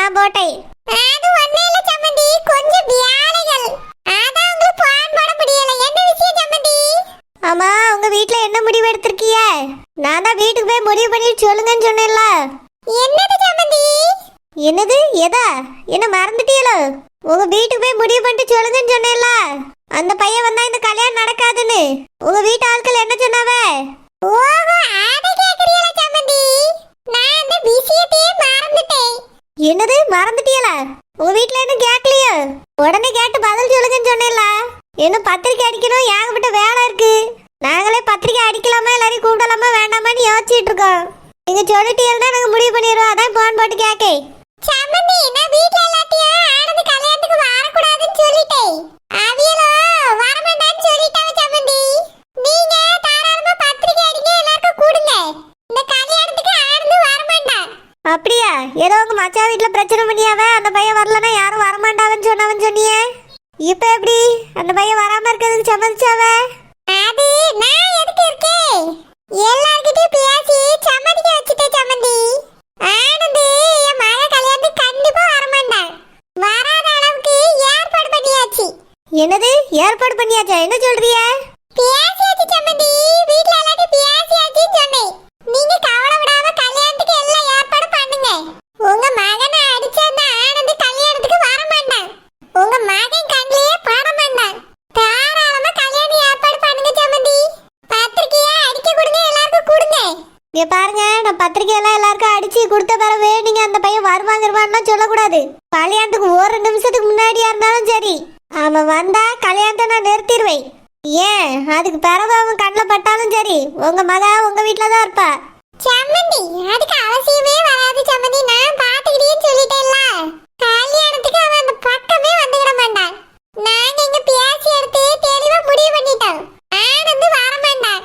அதான் போட்டேன். அது ஒண்ணே இல்ல சம்மந்தி, கொஞ்சம் வேலைகள். அதான் உங்களுக்கு போன் போட முடியல. என்ன விஷயம் சம்மந்தி? ஆமா, உங்க வீட்ல என்ன முடிவு எடுத்திருக்கீங்க? நான் தான் வீட்டுக்கு போய் முடிவு பண்ணிட்டு சொல்லுங்கன்னு சொன்னேன்ல. என்னது சம்மந்தி? என்னது? எதா? என்ன மறந்துட்டீங்களோ? உங்க வீட்டுக்கு போய் முடிவு பண்ணிட்டு சொல்லுங்கன்னு சொன்னேன்ல. அந்த பையன் வந்தா இந்த கல்யாணம் நடக்காதுன்னு உங்க வீட்டு ஆட்கள் என்ன சொன்னாவ? ஓஹோ, அத கேக்குறீங்களா சம்மந்தி? நான் அந்த விஷயத்தையே மறந்துட்டேன். என்னது மறந்துட்டீங்களா? உங்க வீட்ல என்ன கேட்கலையோ? உடனே கேட்டு பதில் சொல்லுங்கன்னு சொன்னேன்ல. இன்னும் பத்திரிக்கை அடிக்கணும், ஏகப்பட்ட வேலை இருக்கு. நாங்களே பத்திரிக்கை அடிக்கலாமா எல்லாரையும் கூப்பிடலாமா வேண்டாமான்னு யோசிச்சுட்டு இருக்கோம். நீங்க சொல்லிட்டீங்கன்னா நாங்க முடிவு பண்ணிடுவோம். அதான் போன் போட்டு கேட்கே. சம்மந்தி, நான் வீட்ல எல்லாத்தையும் ஆனந்த் கல்யாணத்துக்கு வரக்கூடாதுன்னு சொல்லிட்டேன். அவியலோ வரமாட்டான்னு சொல்லிட்டாங்க சம்மந்தி. நீங்க தாராளமா பத்திரிக்கை அடிங்க, எல்லாருக்கும் கூடுங்க. இந்த கல்யாணத்துக்கு ஆனந்த் வரமாட்டான். அப்படியா? ஏதோ உங்க மச்சா வீட்டுல பிரச்சனை பண்ணியாவ, அந்த பையன் வரலன்னா யாரும் வரமாட்டாவன்னு சொன்னவன் சொன்னியே. இப்ப எப்படி அந்த பையன் வராம இருக்கிறதுக்கு சம்மதிச்சாவ? அது நான் எதுக்கு இருக்கேன், எல்லார்கிட்டயும் பேசி சம்மதிக்க வச்சுட்டேன் சம்மந்தி. ஆனந்த் என் மக கல்யாணத்துக்கு கண்டிப்பா வரமாட்டான். வராத அளவுக்கு ஏற்பாடு பண்ணியாச்சு. என்னது ஏற்பாடு பண்ணியாச்சா? என்ன சொல்றிய? பேசியாச்சு சம்மந்தி, வீட்ல எல்லாத்தையும் பேசியாச்சுன்னு சொன்னேன். நீங்க கவலை விடாம கல்யாணத்துக்கு எல்லாம் ஏற்பாடு பண்ணுங்க. உங்க மகனை அடிச்ச அந்த ஆனந்த் கல்யாணத்துக்கு வரமாட்டான். உங்க மகன் கண்ணிலேயே பட மாட்டான். தாராளமா கல்யாணம் ஏற்பாடு பண்ணுங்க சம்மந்தி. பத்திரிக்கையா அடிக்க கொடுங்க, எல்லாருக்கும் கொடுங்க. இங்க பாருங்க, நான் பத்திரிக்கை எல்லாம் எல்லாருக்கும் அடிச்சு கொடுத்த பிறகு நீங்க அந்த பையன் வருவான்னு சொல்லக்கூடாது. கல்யாணத்துக்கு ஒரு நிமிஷத்துக்கு முன்னாடியா இருந்தாலும் சரி, அவன் வந்தா கல்யாணத்தை நான் நிறுத்திடுவேன். ஏன் அதுக்கு பிறகு அவன் கண்ணில் பட்டாலும் சரி, உங்க மக உங்க வீட்டுல தான் இருப்பா. சம்மந்தி, அதுக்கு அவசியமே வராது சம்மந்தி. நான் பாத்துக்கிட்டேன்னு சொல்லிட்டேன்ல. கல்யாணத்துக்கு அவன் அந்த பக்கமே வந்துவிட மாட்டான். நாங்க இங்க பேசி எடுத்து தெளிவா முடிவு பண்ணிட்டோம். ஆனந்த் வரமாட்டான்.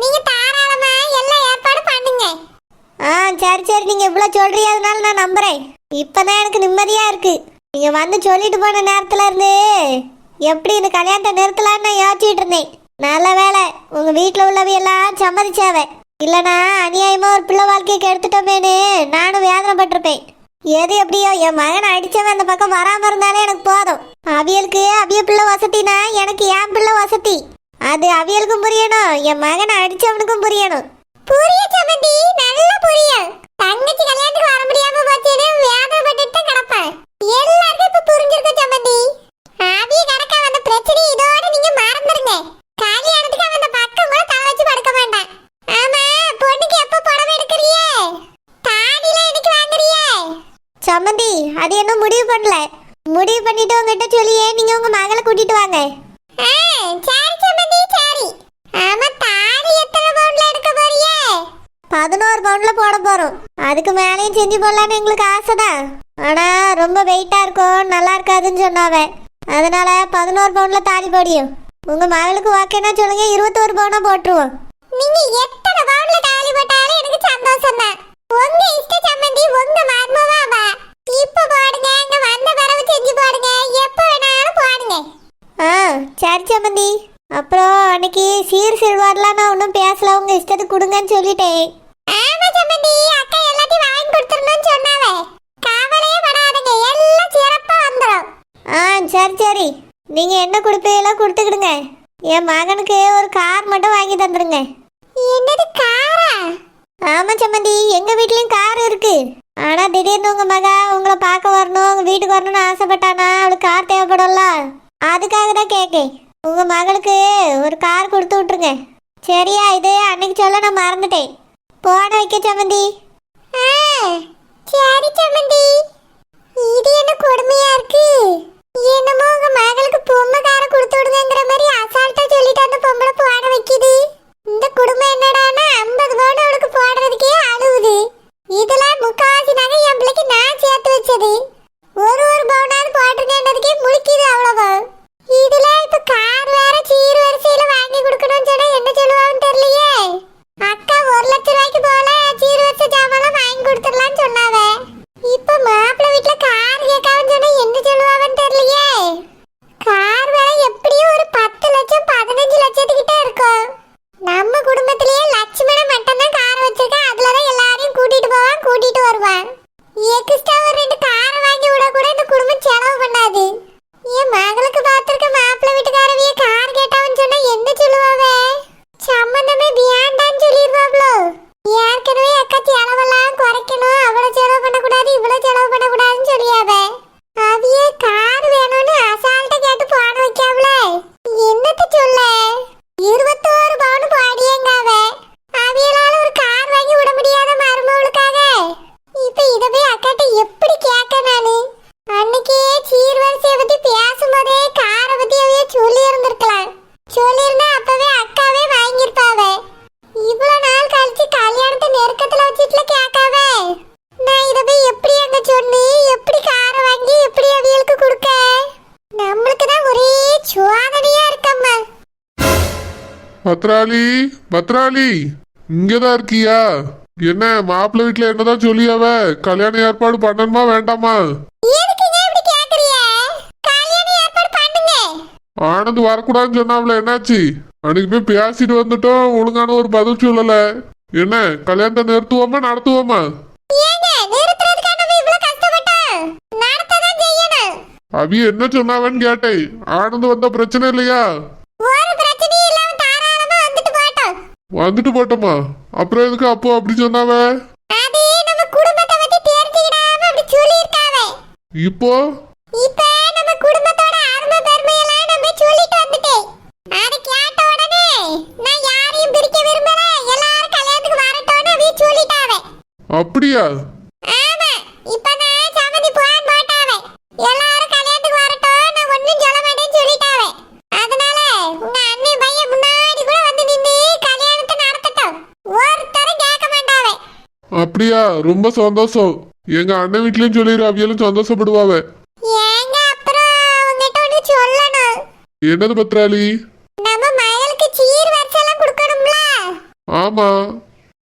நீங்க தாராளமா எல்லாம் ஏற்பாடு பண்ணுங்க. சரி சரி, நீங்க இவ்வளவு சொல்றீங்க, அதனால நான் நம்புறேன். இப்பதான் எனக்கு நிம்மதியா இருக்கு. நீங்க வந்து சொல்லிட்டு போன நேரத்துல இருந்து எப்படி இந்த கல்யாணத்தை நிறுத்தலான்னு நான் யோசிச்சுட்டு இருந்தேன். நல்ல வேலை உங்க வீட்டுல உள்ளவ எல்லாம் சம்மதிச்சாவ. இல்லனா அநியாயமா ஒரு பிள்ளை வாழ்க்கையை கெடுத்துட்டோமேனு நானும் வேதனைப்பட்டிருப்பேன். எது எப்படியோ என் மகனை அடிச்சவன் அந்த பக்கம் வராம இருந்தாலே எனக்கு போதும். அவியலுக்கு அவிய பிள்ளை வசதினா எனக்கு என் பிள்ளை வசதி. அது அவியலுக்கும் புரியணும், என் மகனை அடிச்சவனுக்கும் புரியணும். புரிய சம்மந்தி, நல்லா புரியும். தங்கச்சி கல்யாணத்துக்கு வர முடியாம போச்சேன்னு வேதனைப்பட்டுட்டு கிடப்பேன். எல்லாருக்கும் இப்ப புரிஞ்சிருக்கும் சம்மந்தி. அவிய கணக்கா வந்த பிரச்சனை இதோட நீங்க மறந்துருங்க. கல்யாணத்துக்கு அவன் அந்த பக்கம் கூட தலை வச்சு படுக்க மாட்டான். ஆமா, பொண்ணுக்கு எப்ப புடவை எடுக்கிறியே? தாலில எனக்கு வாங்குறியே? சம்மந்தி, அது என்ன முடிவு பண்ணல. முடிவு பண்ணிட்டு உங்ககிட்ட சொல்லியே நீங்க உங்க மகளை கூட்டிட்டு வாங்க. சரி சம்மந்தி, சரி. ஆமா, தாலி எத்தனை பவுன்ல எடுக்க போறியே? 11 பவுன்ல போட போறோம். அதுக்கு மேலேயும் செஞ்சு போடலான்னு எங்களுக்கு ஆசைதான். ஆனா ரொம்ப வெயிட்டா இருக்கும், நல்லா இருக்காதுன்னு சொன்னாவ. அதனால 11 பவுன்ல தாலி போடியும். உங்க மகளுக்கு ஓகேன்னா சொல்லுங்க, 21 பவுனா போட்டுருவோம். நீங்க எத்தனை பவுன்ல தாலி போட்டாலும் எனக்கு சந்தோஷம் தான். உங்க இஷ்ட சம்மந்தி, உங்க மர்மவாவா. இப்ப போடுங்க, இங்க வந்த பிறகு செஞ்சு போடுங்க, எப்ப வேணாலும் போடுங்க. சரி சம்மந்தி. அப்புறம் அன்னைக்கு சீர் சிறுவாரெலாம் நான் ஒன்றும் பேசல, உங்க இஷ்டத்துக்கு கொடுங்கன்னு சொல்லிட்டேன். ஆமா சம்மந்தி, அக்கா எல்லாத்தையும் வாங்கி கொடுத்துடணும்னு சொன்னாவே. கவலையே படாதீங்க, எல்லாம் சிறப்பா வந்துடும். சரி சரி, நீங்க என்ன கொடுப்பீங்களோ கொடுத்துக்கிடுங்க. என் மகனுக்கு ஒரு கார் மட்டும் வாங்கி தந்துருங்க. என்னது காரா? ஆமா சம்மந்தி, எங்க வீட்லயும் கார் இருக்கு. ஆனா திடீர்னு உங்க மக உங்களை பார்க்க வரணும், உங்க வீட்டுக்கு வரணும்னு ஆசைப்பட்டானா அவளுக்கு கார் தேவைப்படும்ல, அதுக்காக தான் கேட்கேன். உங்க மகளுக்கு ஒரு கார் கொடுத்து விட்டுருங்க. சரியா? இது அன்னைக்கு சொல்ல நான் மறந்துட்டேன். போன வைக்க சம்மந்தி. சரி சம்மந்தி. இது என்ன கொடுமையா இருக்கு? என்னமோ உங்க மகளுக்கு பொம்மை காரை கொடுத்து விடுங்கிற மாதிரி அசால்ட்டா சொல்லிட்டு அந்த பொம்பளை போட வைக்குது. இந்த குடும்பம் என்னடானா 50 பவுன் அவளுக்கு போடுறதுக்கே அழுவுது. இதுல முக்காவாசி நகை என் பிள்ளைக்கு நான் சேர்த்து வச்சது. ஒரு பவுனாவது போட்டிருக்கேன்றதுக்கே முழிக்குது அவ்வளவா. இதுல இப்ப கார் வேற சீர் வரிசையில வாங்கி கொடுக்கணும்னு சொன்னா என்ன சொல்லுவான்னு தெரியலையே. அக்கா 1 லட்சம் ரூபாய்க்கு போல சீர் வரிசை ஜாமான் வாங்கி கொடுத்துடலாம்னு சொன்னாவே. இப்ப பண்ணக்கூடாதுன்னு சொல்லியாவ. அவிய கார் வேணும்னு அசால்ட்டா கேட்டு போன வைக்காமல என்னத்த சொல்ல. 21 பவுன் பாடியேங்காவ. அவியலால ஒரு கார் வாங்கி விட முடியாத மருமகளுக்காக இப்ப இதவே அக்காட்ட எப்படி கேட்க நானு? அன்னைக்கே சீர்வரிசையை பத்தி பேசும்போதே காரை பத்தி அவைய சொல்லி இருந்திருக்கலாம். சொல்லியிருந்தா அப்பவே அக்காவே வாங்கியிருப்பாவ. இவ்வளவு நாள் கழிச்சு கல்யாணத்தை நெருக்கத்துல வச்சுட்டுல கேட்காவ. நான் இத போய் எப்படி அங்க சொன்னி எப்படி காரை வாங்கி எப்படி அவியலுக்கு கொடுக்க? நம்மளுக்கு தான் ஒரே சுவாதனையா இருக்கம்மா. பத்ராளி பத்ராளி இங்கதான் இருக்கியா? என்ன மாப்பிள்ளை வீட்டுல என்னதான் சொல்லியாவ? கல்யாண ஏற்பாடு பண்ணணுமா வேண்டாமா? எதுக்குங்க இப்படி கேக்குறீங்க? கல்யாண ஏற்பாடு பண்ணுங்க. ஆனந்த் வரக்கூடாதுன்னு சொன்னாவில, என்னாச்சு? அன்னைக்கு போய் பேசிட்டு வந்துட்டோம், ஒழுங்கான ஒரு பதில் சொல்லல. என்ன கல்யாணத்தை நிறுத்துவோமா நடத்துவோமா? ஏங்க நிறுத்துறதுக்காக நம்ம இவ்ளோ கஷ்டப்பட்டோம். நடத்ததான் செய்யணும். அவிய என்ன சொன்னாவன்னு கேட்டேன். ஆனந்த் வந்த பிரச்சனை இல்லையா? ஒரு பிரச்சனையும் இல்லாம தாராளமா வந்துட்டு போட்டோம். வந்துட்டு போட்டோமா? அப்புறம் எதுக்கு அப்போ அப்படி சொன்னாவ? அது நம்ம குடும்பத்தை பத்தி தெரிஞ்சுக்கிடாம அப்படி சொல்லியிருக்காவ. இப்போ இப்ப நம்ம குடும்பத்தோட அருமை பெருமையெல்லாம் நம்ம சொல்லிட்டு வந்துட்டேன். அது கேட்ட உடனே நான் யாரையும் பிரிக்க விரும்பல, எல்லாரும் கல்யாணத்துக்கு வரட்டும்னு அவிய சொல்லிட்டாவ. அப்படியா? ஆமா, இப்ப நான் சம்மதி போன் போட்டாவ. எல்லாரும் கல்யாணத்துக்கு வரட்டும், நான் ஒண்ணும் சொல்ல மாட்டேன்னு சொல்லிட்டாவ. அதனால உங்க அண்ணன் பையன் முன்னாடி கூட வந்து நின்னு கல்யாணத்தை நடத்தட்டும். ஒருத்தரும் கேட்க மாட்டாவ. அப்படியா? ரொம்ப சந்தோஷம். எங்க அண்ணன் வீட்லயும் சொல்லிடு, அவியலும் சந்தோஷப்படுவாவ. ஏங்க அப்புறம் உங்ககிட்ட ஒண்ணு சொல்லணும். என்னது பத்ராளி? நம்ம மகளுக்கு சீர் வரிசைலாம் கொடுக்கணும்ல? ஆமா.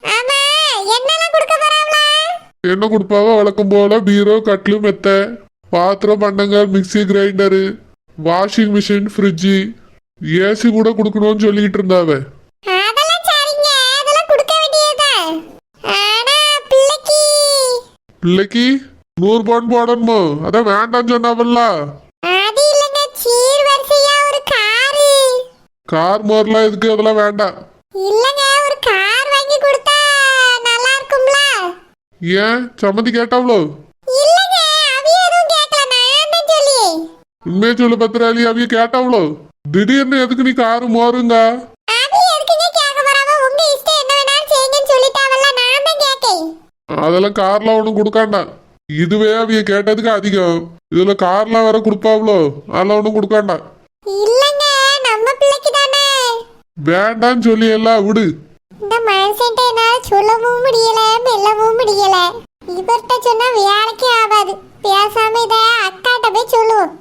ஆமா, என்னெல்லாம் கொடுக்க போறாங்களா? என்ன கொடுப்பாவ? வழக்கம் போல பீரோ, கட்லு, மெத்த, பாத்திரம், பண்டங்கள், mixie, grinder, washing machine, fridge, AC கூட கொடுக்கணும்னு சொல்லிக்கிட்டு இருந்தாவ. அதெல்லாம் சரிங்க, அதெல்லாம் கொடுக்க வேண்டியதுதான். ஆனா பிள்ளைக்கு 100 பவுன் போடணுமோ? அதான் வேண்டாம்னு சொன்னாவல்ல. அது இல்லைங்க, சீர் வரிசையா ஒரு காரு. கார் மாதிரிலாம் எதுக்கு? அதெல்லாம் வேண்டாம். இல்லைங்க, ஒரு கார் வாங்கி கொடுத்தா நல்லா இருக்கும்ல? ஏன் சம்மதி கேட்டாவளோ? இல்லைங்க, அவிய எதுவும் கேட்கல, நான் தான் சொல்லி. உண்மையை சொல்லு பத்ராளி, அவிய கேட்டாவளோ? திடீர்னு எதுக்கு நீ காரு மாறுங்க? அவிய எதுக்குங்க கேட்க போறாவ? உங்க இஷ்டம், என்ன வேணாலும் செய்யுங்கன்னு சொல்லிட்டாவல்ல, நான் தான் கேட்கேன். அதெல்லாம் கார்லாம் ஒன்றும் கொடுக்காண்டாம். இதுவே அவிய கேட்டதுக்கு அதிகம். இதுல கார்லாம் வேற கொடுப்பாவளோ? அதெல்லாம் ஒன்றும் கொடுக்காண்டாம். இல்லைங்க, நம்ம பிள்ளைக்கு தானே. வேண்டான்னு சொல்லி எல்லாம் விடு. இந்த மனுஷன்ட்ட என்னால சொல்லவும் முடியல, மெல்லவும் முடியல. இவர்கிட்ட சொன்னா வேலைக்கே ஆகாது. பேசாம இத அக்காட்ட போய் சொல்லுவோம்.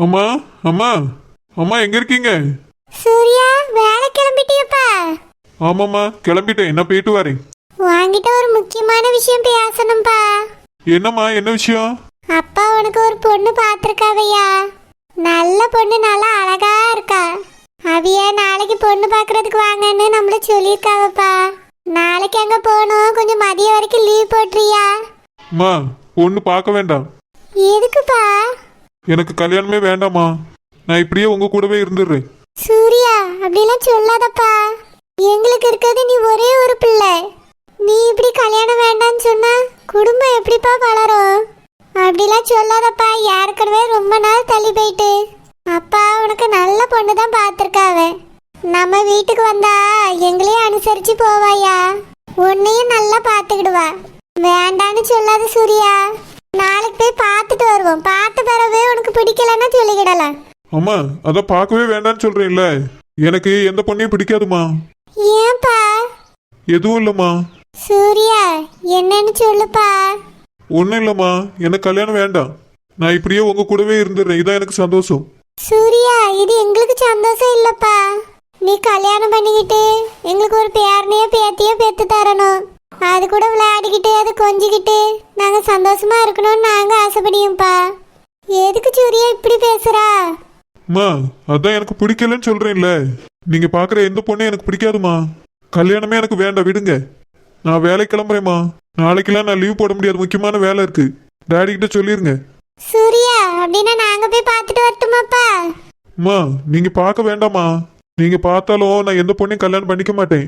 அம்மா அம்மா அம்மா, எங்க இருக்கீங்க? சூர்யா, வேலை கிளம்பிட்டியப்பா? ஆமாம்மா, கிளம்பிட்டேன். என்ன போயிட்டு வரேன். வாங்கிட்ட ஒரு முக்கியமான விஷயம் பேசணும்பா. என்னம்மா, என்ன விஷயம்? அப்பா உனக்கு ஒரு பொண்ணு பாத்திருக்காவையா? நல்ல பொண்ணு, நல்லா அழகா இருக்கா. அவிய நாளைக்கு பொண்ணு பாக்குறதுக்கு வாங்கன்னு நம்மள சொல்லியிருக்காவப்பா. நாளைக்கு அங்க போகணும், கொஞ்சம் மதியம் வரைக்கும் லீவ் போட்டுறியா? அம்மா, பொண்ணு பார்க்க வேண்டாம். எதுக்குப்பா? எனக்கு கல்யாணமே வேண்டாம்மா. நான் இப்படியே உங்க கூடவே இருந்துடுறேன். சூர்யா, அப்படிலாம் சொல்லாதப்பா. எங்களுக்கு இருக்கிறது நீ ஒரே ஒரு பிள்ளை. நீ இப்படி கல்யாணம் வேண்டாம்னு சொன்னா குடும்பம் எப்படிப்பா வளரும்? அப்படிலாம் சொல்லாதப்பா. ஏற்கனவே ரொம்ப நாள் தள்ளி போயிட்டு. அப்பா உனக்கு நல்ல பொண்ணு தான் பார்த்துருக்காவ. நம்ம வீட்டுக்கு வந்தா எங்களையும் அனுசரிச்சு போவாயா? உன்னையும் நல்லா பார்த்துக்கிடுவா. வேண்டான்னு சொல்லாத சூர்யா. நாளைக்கு போய் பார்த்துட்டு வருவோம். பார்த்த பிறவே உனக்கு பிடிக்கலன்னா சொல்லிக்கிடலாம். அம்மா, அதான் பார்க்கவே வேண்டாம்னு சொல்றேன்ல. எனக்கு எந்த பொண்ணையும் பிடிக்காதுமா. ஏன்பா? எதுவும் இல்லம்மா. சூர்யா, என்னன்னு சொல்லுப்பா. ஒன்றும் இல்லம்மா, எனக்கு கல்யாணம் வேண்டாம். நான் இப்படியே உங்க கூடவே இருந்துடுறேன். இதான் எனக்கு சந்தோஷம். சூர்யா, இது எங்களுக்கு சந்தோஷம் இல்லப்பா. நீ கல்யாணம் பண்ணிக்கிட்டு எங்களுக்கு ஒரு பேரனையோ பேத்தியோ பெத்து தரணும். அது கூட விளையாடிக்கிட்டு அது கொஞ்சிக்கிட்டு நாங்க சந்தோஷமா இருக்கணும்னு நாங்க ஆசைப்படியோம்ப்பா. எதுக்கு சூர்யா இப்படி பேசுறா? அம்மா, அதான் எனக்கு பிடிக்கலன்னு சொல்றேன்ல. நீங்க பாக்குற எந்த பொண்ணும் எனக்கு பிடிக்காதுமா. கல்யாணமே எனக்கு வேண்டாம், விடுங்க. நான் வேலைக்கு கிளம்புறேம்மா. நாளைக்கெல்லாம் நான் லீவ் போட முடியாது, முக்கியமான வேலை இருக்கு. டாடி கிட்ட சொல்லிருங்க. சூர்யா, அப்படின்னா நாங்க போய் பார்த்துட்டு வரட்டுமாப்பா? அம்மா, நீங்க பார்க்க வேண்டாமா. நீங்க பார்த்தாலும் நான் எந்த பொண்ணையும் கல்யாணம் பண்ணிக்க மாட்டேன்.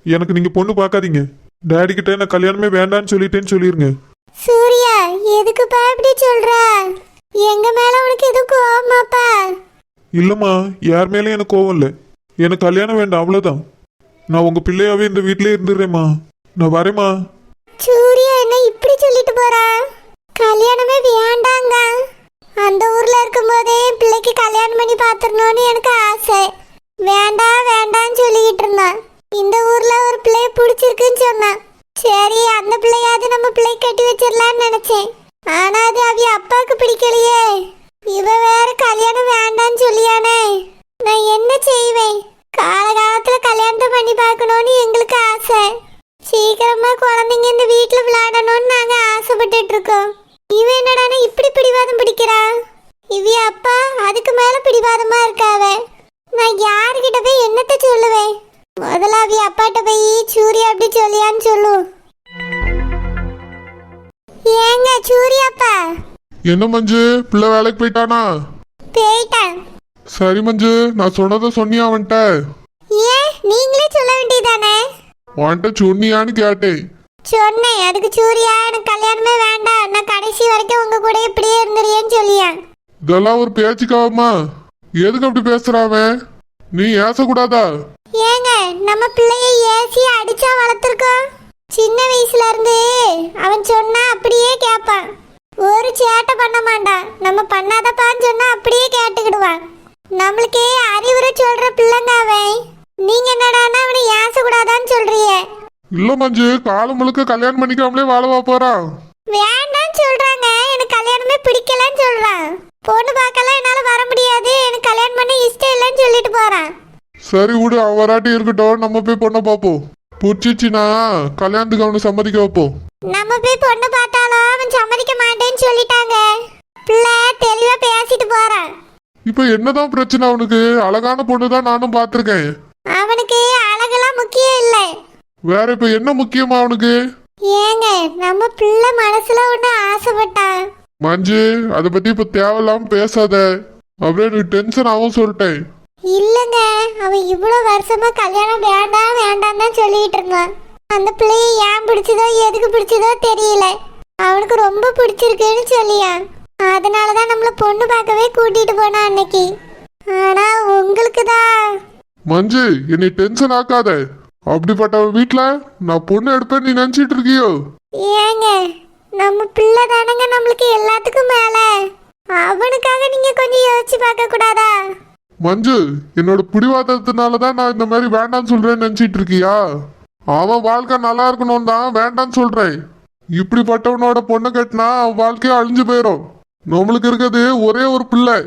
எனக்கு நீங்க பொண்ணு பார்க்காதீங்க. டாடி கிட்ட நான் கல்யாணமே வேண்டான்னு சொல்லிட்டேன்னு சொல்லிருங்க. சூர்யா எதுக்குப்பா இப்படி சொல்ற? எங்க மேல உனக்கு எதுவும் கோவமாப்பா? இல்லம்மா, யார் மேலேயும் எனக்கு கோவம் இல்லை. எனக்கு கல்யாணம் வேண்டாம், அவ்வளோதான். நான் உங்க பிள்ளையாவே இந்த வீட்டிலே இருந்துடுறேம்மா. நான் வரேம்மா. சூர்யா என்ன இப்படி சொல்லிட்டு போறா? கல்யாணமே வேண்டாங்க. அந்த ஊர்ல இருக்கும்போதே என் பிள்ளைக்கு கல்யாணம் பண்ணி பார்த்துடணும்னு எனக்கு ஆசை. வேண்டாம் வேண்டாம்னு சொல்லிக்கிட்டு இருந்தான். இந்த ஊர்ல ஒரு பிள்ளைய பிடிச்சிருக்குன்னு சொன்னான். சரி அந்த பிள்ளையாவது நம்ம பிள்ளை கட்டி வச்சிடலான்னு நினைச்சேன். ஆனா அது அவிய அப்பாவுக்கு பிடிக்கலையே. இவ வேற கல்யாணம் வேண்டான்னு சொல்லியானே. நான் என்ன செய்வேன்? காலகாலத்துல கல்யாணத்தை பண்ணி பார்க்கணும்னு எங்களுக்கு ஆசை. சீக்கிரமா குழந்தைங்க இந்த வீட்டுல விளையாடணும்னு நாங்க ஆசைப்பட்டுட்டு இருக்கோம். இவ என்னடானா இப்படி பிடிவாதம் பிடிக்கிறா? இவிய அப்பா அதுக்கு மேல பிடிவாதமா இருக்காவ. நான் யாருக்கிட்ட போய் என்னத்த சொல்லுவேன்? முதல்ல அவிய அப்பாட்ட போய் சூர்யா அப்படி சொல்லியான்னு சொல்லு. ஏங்க சூர்யாப்பா? என்ன மஞ்சு, பிள்ளை வேலைக்கு போயிட்டானா? போயிட்டான். சரி மஞ்சு, நான் சொன்னதை சொன்னியா அவன்கிட்ட? ஏன் நீங்களே சொல்ல வேண்டியதானே? அவன்கிட்ட சொன்னியான்னு கேட்டேன். சொன்னேன். அதுக்கு சூர்யா எனக்கு கல்யாணமே வேண்டாம், நான் கடைசி வரைக்கும் உங்க கூட இப்படியே இருந்துறியேன்னு சொல்லியா. இதெல்லாம் ஒரு பேச்சுக்காவமா? எதுக்கு அப்படி பேசுறாவன்? நீ ஏசக்கூடாதா? ஏங்க நம்ம பிள்ளைய ஏசி அடிச்சா வளர்த்துருக்கோம். சின்ன வயசுல இருந்து அவன் சொன்னா அப்படியே கேட்பான். ஒரு சேட்டை பண்ண மாட்டான். நம்ம பண்ணாதப்பான்னு சொன்னா அப்படியே கேட்டுக்கிடுவான். நம்மளுக்கே அறிவுரை சொல்ற பிள்ளைங்க அவன். நீங்க என்னடான்னா அவனை ஏசக்கூடாதான்னு சொல்றிய? இல்ல மஞ்சு, காலம் முழுக்க கல்யாணம் பண்ணிக்காமலே வாழவா போறான்? வேண்டான்னு சொல்றாங்க. எனக்கு கல்யாணமே பிடிக்கலன்னு சொல்றான். பொண்ணு பார்க்கலாம் என்னால வர முடியாது, எனக்கு கல்யாணம் பண்ண இஷ்டம் இல்லைன்னு சொல்லிட்டு போறான். சரி விடு, அவன் வராட்டி இருக்கட்டும். நம்ம போய் பொண்ணை பார்ப்போம். புடிச்சிச்சுனா கல்யாணத்துக்கு அவனை சம்மதிக்க வைப்போம். நம்ம போய் பொண்ணு பார்த்தாலும் அவன் சம்மதிக்க மாட்டேன்னு சொல்லிட்டாங்க. பிள்ளை தெளிவா பேசிட்டு போறான். இப்ப என்னதான் பிரச்சனை அவனுக்கு? அழகான பொண்ணு தான் நானும் பார்த்திருக்கேன். அவனுக்கு அழகெல்லாம் முக்கியம் இல்லை. வேற இப்ப என்ன முக்கியமா அவனுக்கு? ஏங்க நம்ம பிள்ளை மனசுல ஒண்ணு ஆசைப்பட்டான். மஞ்சு, அதை பத்தி இப்ப தேவையில்லாம பேசாத. அப்படியே எனக்கு டென்ஷன் ஆகும் சொல்லிட்டேன். இல்லங்க, அவன் இவ்வளவு வருஷமா கல்யாணம் வேண்டாம் வேண்டாம் தான் சொல்லிட்டு இருந்தான். அந்த பிள்ளைய ஏன் பிடிச்சதோ எதுக்கு பிடிச்சதோ தெரியல. அவனுக்கு ரொம்ப பிடிச்சிருக்குன்னு சொல்லியான். அதனாலதான் நம்மள பொண்ணு பார்க்கவே கூட்டிட்டு போனான் அன்னைக்கு. ஆனா உங்களுக்கு தான். மஞ்சு, என்னை டென்ஷன் ஆக்காத. அப்படிப்பட்ட வீட்டுல நான் பொண்ணு எடுப்பேன்னு நீ நினைச்சிட்டு இருக்கியோ? ஏங்க நம்ம பிள்ளை தானங்க நம்மளுக்கு எல்லாத்துக்கும் மேல. அவனுக்காக நீங்க கொஞ்சம் யோசிச்சு பார்க்க கூடாதா? மஞ்சு, என்னோட பிடிவாதத்தினாலதான் நான் இந்த மாதிரி வேண்டான்னு சொல்றேன்னு நினைச்சிட்டு இருக்கியா? அவன் வாழ்க்கை நல்லா இருக்கணும் தான் வேண்டான்னு சொல்றேன். இப்படிப்பட்டவனோட பொண்ணு கட்டினா அவன் வாழ்க்கைய அழிஞ்சு போயிடும். நம்மளுக்கு இருக்கிறது ஒரே ஒரு பிள்ளை.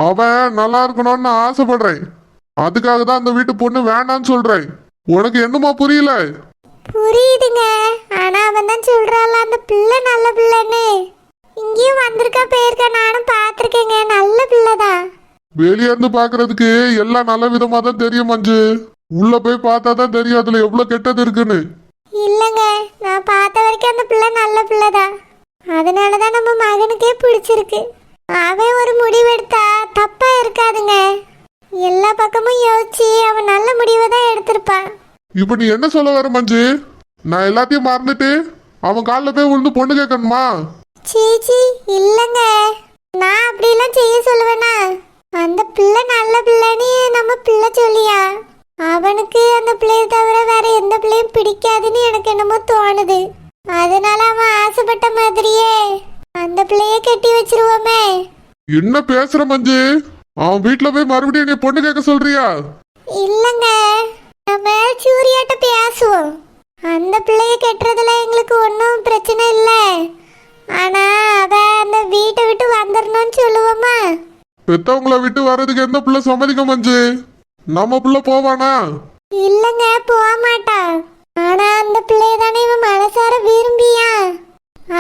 அவன் நல்லா இருக்கணும்னு நான் ஆசைப்படுறேன். அதுக்காக தான் அந்த வீட்டு பொண்ணு வேண்டான்னு சொல்றேன். உனக்கு என்னமா புரியல? புரியுதுங்க. ஆனா அவன் தான் சொல்றான்ல அந்த பிள்ளை நல்ல பிள்ளைன்னு. இங்கேயும் வந்திருக்கா போயிருக்கா, நானும் பார்த்துருக்கேங்க. நல்ல பிள்ளைதான். வெளியே இருந்து பாக்குறதுக்கு எல்லாம் நல்ல விதமா தான் தெரியும் மஞ்சு. உள்ள போய் பார்த்தா தான் தெரியும் அதுல எவ்வளவு கெட்டது இருக்குன்னு. இல்லைங்க, நான் பார்த்த வரைக்கும் அந்த பிள்ளை நல்ல பிள்ளைதான். அதனாலதான் நம்ம மகனுக்கே பிடிச்சிருக்கு. அவன் ஒரு முடிவெடுத்தா தப்பா இருக்காதுங்க. எல்லா பக்கமும் யோசிச்சு அவன் நல்ல முடிவை தான் எடுத்திருப்பான். இப்ப நீ என்ன சொல்ல வர மஞ்சு? நான் எல்லாத்தையும் மறந்துட்டு அவன் காலில் போய் விழுந்து பொண்ணு கேட்கணுமா? சீச்சி இல்லைங்க, நான் அப்படிலாம் செய்ய சொல்லுவேனா? அந்த பிள்ளை நல்ல பிள்ளைன்னு நம்ம பிள்ளை சொல்லியா? அவனுக்கு அந்த பிள்ளையை தவிர வேற எந்த பிள்ளையும் பிடிக்காதுன்னு எனக்கு என்னமோ தோணுது. அதனால அவன் ஆசைப்பட்ட மாதிரியே அந்த பிள்ளைய கட்டி வச்சிருவோமே. என்ன பேசுற மஞ்சு? அவன் வீட்டுல போய் மறுபடியும் நீ பொண்ணு கேட்க சொல்றியா? இல்லைங்க, நம்ம சூர்யாட்ட பேசுவோம். அந்த பிள்ளைய கட்டுறதுல எங்களுக்கு ஒன்றும் பிரச்சனை இல்லை. ஆனா அவ அந்த வீட்டை விட்டு வந்துடணும்னு சொல்லுவோமா? பெத்தவங்களை விட்டு வர்றதுக்கு எந்த பிள்ளை சம்மதிக்க மஞ்சு? நம்ம பிள்ளை போவானா? இல்லைங்க, போக மாட்டா. ஆனா அந்த பிள்ளைய தானே இவன் மனசார விரும்பியா.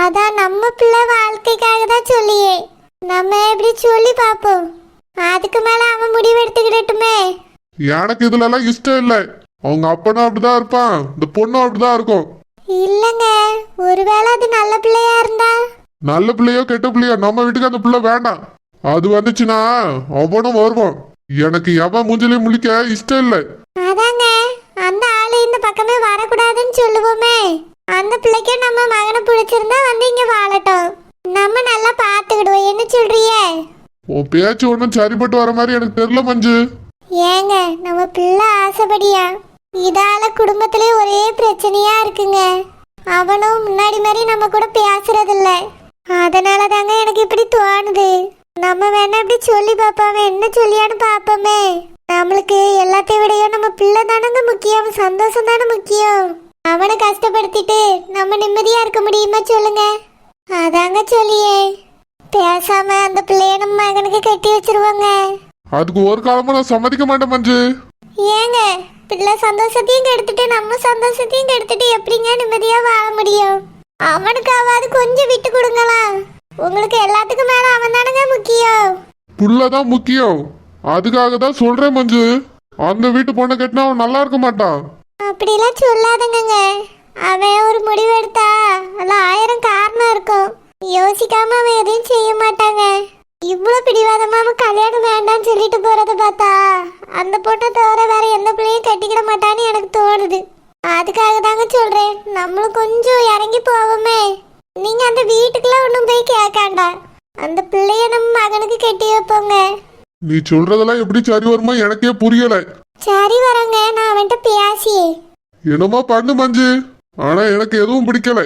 அதான் நம்ம பிள்ளை வாழ்க்கைக்காக தான் சொல்லியே. நம்ம எப்படி சொல்லி பார்ப்போம். அதுக்கு மேல அவன் முடிவு எடுத்துக்கிடட்டுமே. எனக்கு இதுல எல்லாம் இஷ்டம் இல்லை. அவங்க அப்பனும் அப்படிதான் இருப்பான், இந்த பொண்ணும் அப்படிதான் இருக்கும். இல்லைங்க, ஒருவேளை அது நல்ல பிள்ளையா இருந்தா? நல்ல பிள்ளையோ கெட்ட பிள்ளையோ நம்ம வீட்டுக்கு அந்த பிள்ளை வேண்டாம். அது வந்துச்சுன்னா அவனும் வருவான். எனக்கு எவன் மூஞ்சிலையும் முழிக்க இஷ்டம் இல்லை. அதாங்க, அந்த ஆளு இந்த பக்கமே வரக்கூடாதுன்னு சொல்லுவோமே. அந்த அந்த பிள்ளைக்கும் நம்ம மகனை பிடிச்சிருந்தா வந்து இங்க வாழட்டும். நம்ம நல்லா பாத்துக்கிடுவோம். என்ன சொல்றியே? உன் பேச்சு ஒன்றும் சரிப்பட்டு வர மாதிரி எனக்கு தெரியல மஞ்சு. ஏங்க நம்ம பிள்ளை ஆசைப்படியா? இதால குடும்பத்திலே ஒரே பிரச்சனையா இருக்குங்க. அவனும் முன்னாடி மாதிரி நம்ம கூட பேசுறது இல்ல. அதனால தாங்க எனக்கு இப்படி தோணுது. நம்ம வேணா இப்படி சொல்லி பாப்போமே, என்ன சொல்லியான்னு பாப்போமே. நம்மளுக்கு எல்லாத்தையும் விடையும் நம்ம பிள்ளை தானங்க முக்கியம், சந்தோஷம் தானே முக்கியம். அவனை கஷ்டப்படுத்திட்டு நம்ம நிம்மதியா இருக்க முடியுமா சொல்லுங்க? அதாங்க சொல்லியே பேசாம அந்த பிள்ளைய நம்ம மகனுக்கு கட்டி வச்சிருவாங்க. அதுக்கு ஒரு காலமும் நான் சம்மதிக்க மாட்டேன் மஞ்சு. ஏங்க பிள்ளை சந்தோஷத்தையும் கெடுத்துட்டு நம்ம சந்தோஷத்தையும் கெடுத்துட்டு எப்படிங்க நிம்மதியா வாழ முடியும்? அவனுக்காவது கொஞ்சம் விட்டு கொடுங்களா? உங்களுக்கு எல்லாத்துக்கும் மேல அவன் தானங்க முக்கியம். புள்ளதான் முக்கியம். அதுக்காக தான் சொல்றேன் மஞ்சு. அந்த வீட்டு பொண்ணை கட்டினா அவன் நல்லா இருக்க மாட்டான். அப்படிலாம் சொல்லாதங்க. அவன் ஒரு முடிவு எடுத்தா அதுல 1000 காரணம் இருக்கும். யோசிக்காம அவன் எதையும் செய்ய மாட்டாங்க. இவ்வளவு பிடிவாதமா அவன் கல்யாணம் வேண்டாம்னு சொல்லிட்டு போறத பார்த்தா அந்த பொண்ணை தவிர வேற எந்த பிள்ளையும் கட்டிக்கிட மாட்டான்னு எனக்கு தோணுது. அதுக்காக தாங்க சொல்றேன், நம்மளும் கொஞ்சம் இறங்கி போவோமே. நீங்க அந்த வீட்டுக்குள்ள ஒன்றும் போய் கேட்காண்டா. அந்த பிள்ளைய நம்ம மகனுக்கு கட்டி வைப்போங்க. நீ சொல்றதெல்லாம் எப்படி சரி வருமா எனக்கே புரியல. சரி வரங்க, நான் அவன்கிட்ட பேசி என்னமோ பண்ணு மஞ்சு. ஆனா எனக்கு எதுவும் பிடிக்கல.